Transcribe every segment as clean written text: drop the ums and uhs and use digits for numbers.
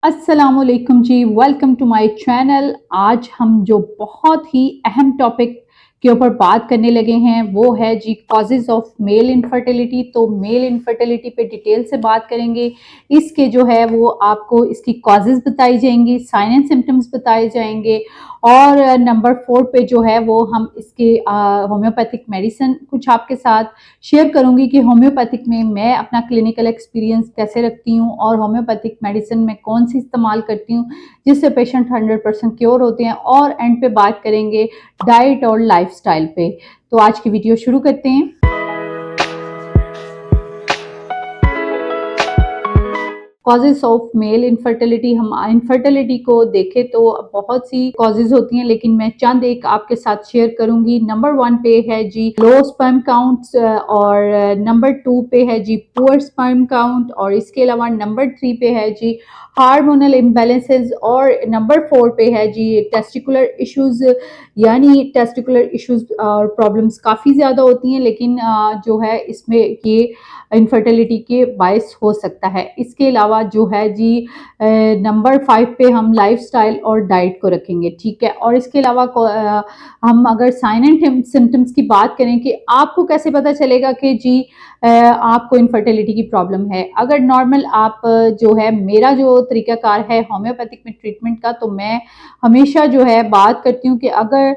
अस्सलामुअलैकुम जी, welcome to my channel. आज हम जो बहुत ही अहम टॉपिक के ऊपर बात करने लगे हैं वो है जी कॉजेज ऑफ मेल इनफर्टिलिटी। तो मेल इनफर्टिलिटी पे डिटेल से बात करेंगे। इसके जो है वो आपको इसकी कॉजेज बताई जाएंगी, साइन एंड सिम्टम्स बताए जाएंगे और नंबर 4 पे जो है वो हम इसके होम्योपैथिक मेडिसिन कुछ आपके साथ शेयर करूंगी कि होम्योपैथिक में मैं अपना क्लिनिकल एक्सपीरियंस कैसे रखती हूँ और होम्योपैथिक मेडिसिन में कौन सी इस्तेमाल करती हूँ जिससे पेशेंट 100% क्योर होते हैं। और एंड पे बात करेंगे डाइट और लाइफस्टाइल पे। तो आज की वीडियो शुरू करते हैं। कॉजेज ऑफ मेल इनफर्टिलिटी, हम इनफर्टिलिटी को देखें तो बहुत सी कॉजेज होती हैं, लेकिन मैं चंद एक आपके साथ शेयर करूंगी। नंबर 1 पे है जी लो स्पर्म काउंट और नंबर 2 पे है जी पुअर स्पर्म काउंट और इसके अलावा नंबर 3 पे है जी हार्मोनल इम्बैलेंसेस और नंबर 4 पे है जी टेस्टिकुलर इश्यूज। यानी टेस्टिकुलर इश्यूज और प्रॉब्लम्स काफ़ी ज़्यादा होती हैं, लेकिन जो है इसमें ये इनफर्टिलिटी के बायस हो सकता है। इसके अलावा जो है जी नंबर 5 पे हम लाइफस्टाइल और डाइट को रखेंगे, ठीक है। और इसके अलावा हम अगर साइन एंड सिम्टम्स की बात करें कि आपको कैसे पता चलेगा कि जी आपको इनफर्टिलिटी की प्रॉब्लम है। अगर नॉर्मल आप जो है मेरा जो तरीकाकार है होम्योपैथिक में ट्रीटमेंट का, तो मैं हमेशा जो है बात करती हूँ कि अगर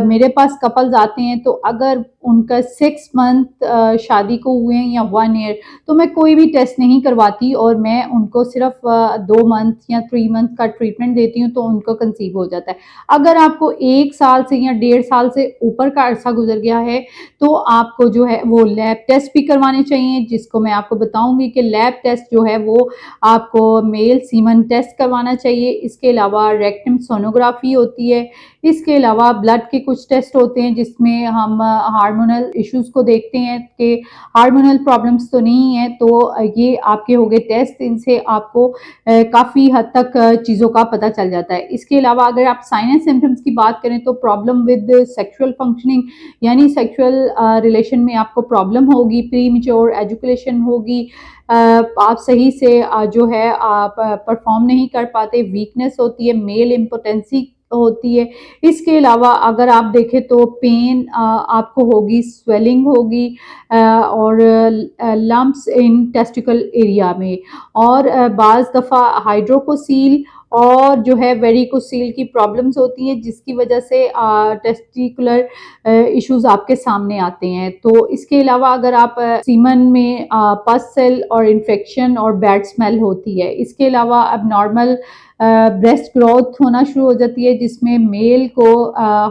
मेरे पास कपल्स आते हैं तो अगर उनका 6 मंथ शादी को हुए हैं या 1 ईयर, तो मैं कोई भी टेस्ट नहीं करवाती और मैं उनको सिर्फ 2 मंथ या 3 मंथ का ट्रीटमेंट देती हूँ तो उनको कंसीव हो जाता है। अगर आपको 1 साल से या 1.5 साल से ऊपर का अरसा गुजर गया है तो आपको जो है वो लैब टेस्ट भी करवाने चाहिए, जिसको मैं आपको बताऊंगी कि लैब टेस्ट जो है वो आपको मेल सीमन टेस्ट करवाना चाहिए। इसके अलावा रेक्टम सोनोग्राफी होती है। इसके अलावा ब्लड के कुछ टेस्ट होते हैं जिसमें हम हार्मोनल इश्यूज को देखते हैं कि हार्मोनल प्रॉब्लम्स तो नहीं है। तो ये आपके हो गए टेस्ट, इनसे आपको काफ़ी हद तक चीज़ों का पता चल जाता है। इसके अलावा अगर आप साइन एंड सिम्टम्स की बात करें तो प्रॉब्लम विद सेक्सुअल फंक्शनिंग, यानी सेक्सुअल रिलेशन में आपको प्रॉब्लम होगी, प्री मेच्योर एजुकेशन होगी, आप सही से जो है आप परफॉर्म नहीं कर पाते, वीकनेस होती है, मेल इम्पोटेंसी होती है। इसके अलावा अगर आप देखें तो पेन आपको होगी, स्वेलिंग होगी और लम्प्स इन टेस्टिकल एरिया में और बाज़ दफ़ा हाइड्रोकोसील और जो है वेरिकोसील की प्रॉब्लम्स होती हैं जिसकी वजह से टेस्टिकुलर इश्यूज आपके सामने आते हैं। तो इसके अलावा अगर आप सीमन में पस सेल और इन्फेक्शन और बैड स्मेल होती है। इसके अलावा अब नॉर्मल ब्रेस्ट ग्रोथ होना शुरू हो जाती है जिसमें मेल को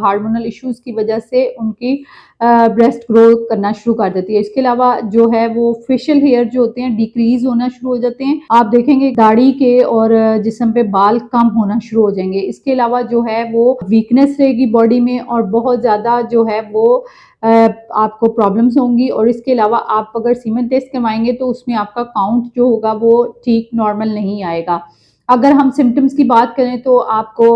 हार्मोनल इश्यूज की वजह से उनकी ब्रेस्ट ग्रो करना शुरू कर देती है। इसके अलावा जो है वो फेशियल हेयर जो होते हैं डिक्रीज होना शुरू हो जाते हैं। आप देखेंगे दाढ़ी के और जिस्म पे बाल कम होना शुरू हो जाएंगे। इसके अलावा जो है वो वीकनेस रहेगी बॉडी में और बहुत ज़्यादा जो है वो आपको प्रॉब्लम्स होंगी। और इसके अलावा आप अगर सीमेंट टेस्ट करवाएंगे तो उसमें आपका काउंट जो होगा वो ठीक नॉर्मल नहीं आएगा। अगर हम सिम्टम्स की बात करें तो आपको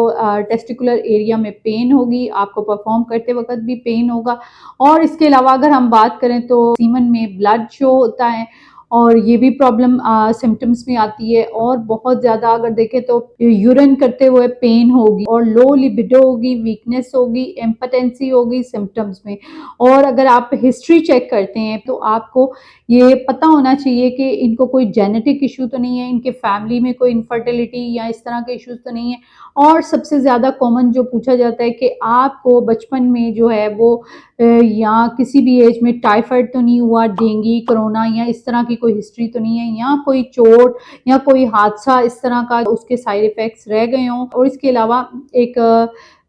टेस्टिकुलर एरिया में पेन होगी, आपको परफॉर्म करते वक्त भी पेन होगा। और इसके अलावा अगर हम बात करें तो सीमन में ब्लड शो होता है और ये भी प्रॉब्लम सिम्टम्स में आती है। और बहुत ज़्यादा अगर देखें तो यूरिन करते हुए पेन होगी और लो लिबिडो होगी, वीकनेस होगी, इम्पोटेंसी होगी सिम्टम्स में। और अगर आप हिस्ट्री चेक करते हैं तो आपको ये पता होना चाहिए कि इनको कोई जेनेटिक इशू तो नहीं है, इनके फैमिली में कोई इनफर्टिलिटी या इस तरह के इश्यूज तो नहीं है। और सबसे ज़्यादा कॉमन जो पूछा जाता है कि आपको बचपन में जो है वो या किसी भी एज में टाइफाइड तो नहीं हुआ, डेंगू, कोरोना या इस तरह की कोई हिस्ट्री तो नहीं है, या कोई चोट या कोई हादसा इस तरह का उसके साइड इफ़ेक्ट्स रह गए हों। और इसके अलावा एक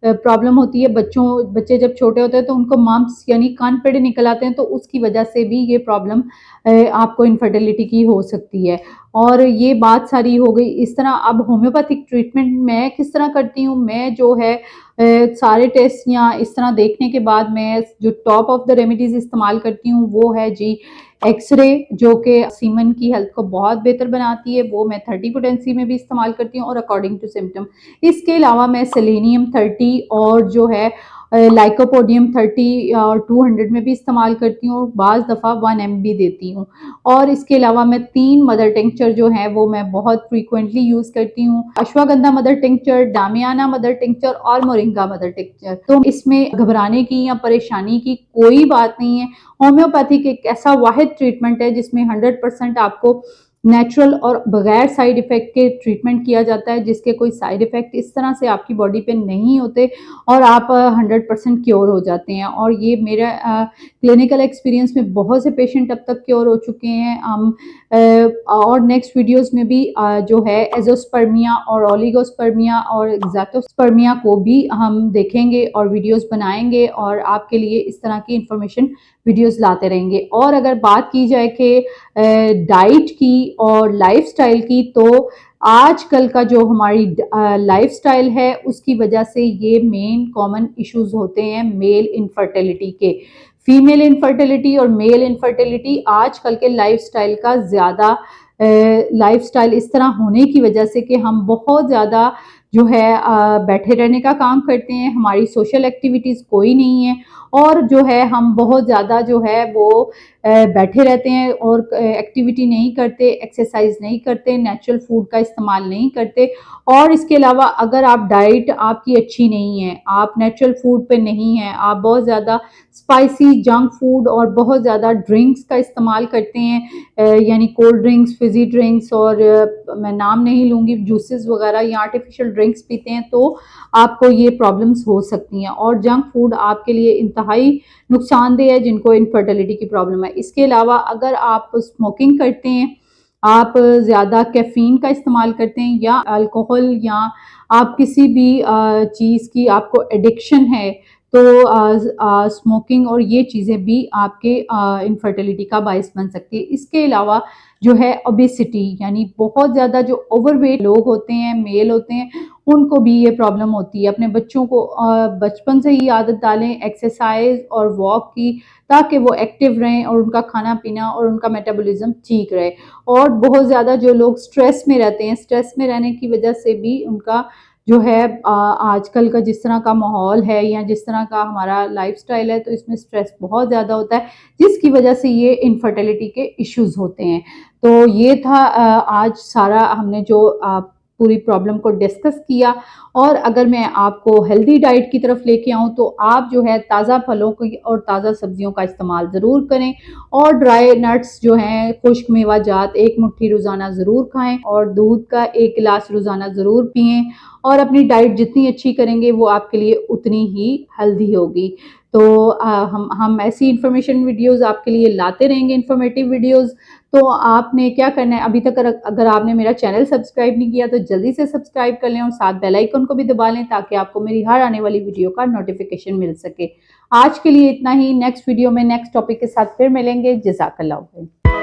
प्रॉब्लम होती है बच्चे जब छोटे होते हैं तो उनको मम्प्स यानी कान पेड़े निकल आते हैं, तो उसकी वजह से भी ये प्रॉब्लम आपको इनफर्टिलिटी की हो सकती है। और ये बात सारी हो गई इस तरह। अब होम्योपैथिक ट्रीटमेंट मैं किस तरह करती हूँ, मैं जो है सारे टेस्ट या इस तरह देखने के बाद मैं जो टॉप ऑफ द रेमेडीज इस्तेमाल करती हूँ वो है जी एक्सरे, जो कि सीमन की हेल्थ को बहुत बेहतर बनाती है। वो मैं 30 पोटेंसी में भी इस्तेमाल करती हूँ और अकॉर्डिंग टू सिम्टम। इसके अलावा मैं सेलेनियम 30 और जो है लाइकोपोडियम 30 और 200 में भी इस्तेमाल करती हूँ, बाज़ दफ़ा 1 mg देती हूँ। और इसके अलावा मैं 3 मदर टिंक्चर जो है वो मैं बहुत फ्रीक्वेंटली यूज़ करती हूँ। Ashwagandha mother tincture, damiana mother tincture और मोरिंगा मदर टिंक्चर। तो इसमें घबराने की या परेशानी की कोई बात नहीं है। होम्योपैथिक एक ऐसा वाहिद ट्रीटमेंट है जिसमें 100% आपको नेचुरल और बगैर साइड इफ़ेक्ट के ट्रीटमेंट किया जाता है, जिसके कोई साइड इफ़ेक्ट इस तरह से आपकी बॉडी पे नहीं होते और आप 100% क्योर हो जाते हैं। और ये मेरा क्लिनिकल एक्सपीरियंस में बहुत से पेशेंट अब तक क्योर हो चुके हैं। हम और नेक्स्ट वीडियोस में भी जो है एजोस्पर्मिया और ओलिगोस्पर्मिया और एक्ज़ैक्टोस्पर्मिया को भी हम देखेंगे और वीडियोस बनाएंगे और आपके लिए इस तरह की इंफॉर्मेशन वीडियोस लाते रहेंगे। और अगर बात की जाए कि डाइट की और लाइफस्टाइल की, तो आजकल का जो हमारी लाइफस्टाइल है उसकी वजह से ये मेन कॉमन इश्यूज होते हैं मेल इनफर्टिलिटी के। फीमेल इनफर्टिलिटी और मेल इनफर्टिलिटी आजकल के लाइफस्टाइल का ज़्यादा लाइफस्टाइल इस तरह होने की वजह से कि हम बहुत ज़्यादा जो है बैठे रहने का काम करते हैं, हमारी सोशल एक्टिविटीज़ कोई नहीं है और जो है हम बहुत ज़्यादा जो है वो बैठे रहते हैं और एक्टिविटी नहीं करते, एक्सरसाइज नहीं करते, नेचुरल फूड का इस्तेमाल नहीं करते। और इसके अलावा अगर आप डाइट आपकी अच्छी नहीं है, आप नेचुरल फूड पे नहीं हैं, आप बहुत ज़्यादा स्पाइसी जंक फूड और बहुत ज़्यादा ड्रिंक्स का इस्तेमाल करते हैं, यानी कोल्ड ड्रिंक्स, फिजी ड्रिंक्स और मैं नाम नहीं लूँगी, जूसेस वगैरह या आर्टिफिशियल ड्रिंक्स पीते हैं, तो आपको ये प्रॉब्लम्स हो सकती हैं। और जंक फूड आपके लिए इंतहाई नुकसानदेह है जिनको इनफर्टिलिटी की प्रॉब्लम है। इसके अलावा अगर आप स्मोकिंग करते हैं, आप ज़्यादा कैफ़ीन का इस्तेमाल करते हैं या अल्कोहल या आप किसी भी चीज़ की आपको एडिक्शन है, तो स्मोकिंग और ये चीज़ें भी आपके इनफर्टिलिटी का बायस बन सकती है। इसके अलावा जो है ओबेसिटी, यानी बहुत ज़्यादा जो ओवरवेट लोग होते हैं, मेल होते हैं, उनको भी ये प्रॉब्लम होती है। अपने बच्चों को बचपन से ही आदत डालें एक्सरसाइज और वॉक की, ताकि वो एक्टिव रहें और उनका खाना पीना और उनका मेटाबॉलिज्म ठीक रहे। और बहुत ज़्यादा जो लोग स्ट्रेस में रहते हैं, स्ट्रेस में रहने की वजह से भी उनका जो है आजकल का जिस तरह का माहौल है या जिस तरह का हमारा लाइफस्टाइल है, तो इसमें स्ट्रेस बहुत ज़्यादा होता है, जिसकी वजह से ये इनफर्टिलिटी के इश्यूज होते हैं। तो ये था आज सारा हमने जो पूरी प्रॉब्लम को डिस्कस किया। और अगर मैं आपको हेल्दी डाइट की तरफ लेके आऊँ, तो आप जो है ताज़ा फलों की और ताज़ा सब्जियों का इस्तेमाल ज़रूर करें और ड्राई नट्स जो हैं, खुश्क मेवा जात 1 मुट्ठी रोज़ाना ज़रूर खाएं और दूध का 1 गिलास रोज़ाना ज़रूर पिएं। और अपनी डाइट जितनी अच्छी करेंगे वो आपके लिए उतनी ही हेल्दी होगी। तो हम ऐसी इन्फॉर्मेशन वीडियोस आपके लिए लाते रहेंगे, इन्फॉर्मेटिव वीडियोस। तो आपने क्या करना है, अभी तक अगर आपने मेरा चैनल सब्सक्राइब नहीं किया तो जल्दी से सब्सक्राइब कर लें और साथ बेल आइकन को भी दबा लें, ताकि आपको मेरी हर आने वाली वीडियो का नोटिफिकेशन मिल सके। आज के लिए इतना ही, नेक्स्ट वीडियो में नेक्स्ट टॉपिक के साथ फिर मिलेंगे। जज़ाकल्लाह खैर।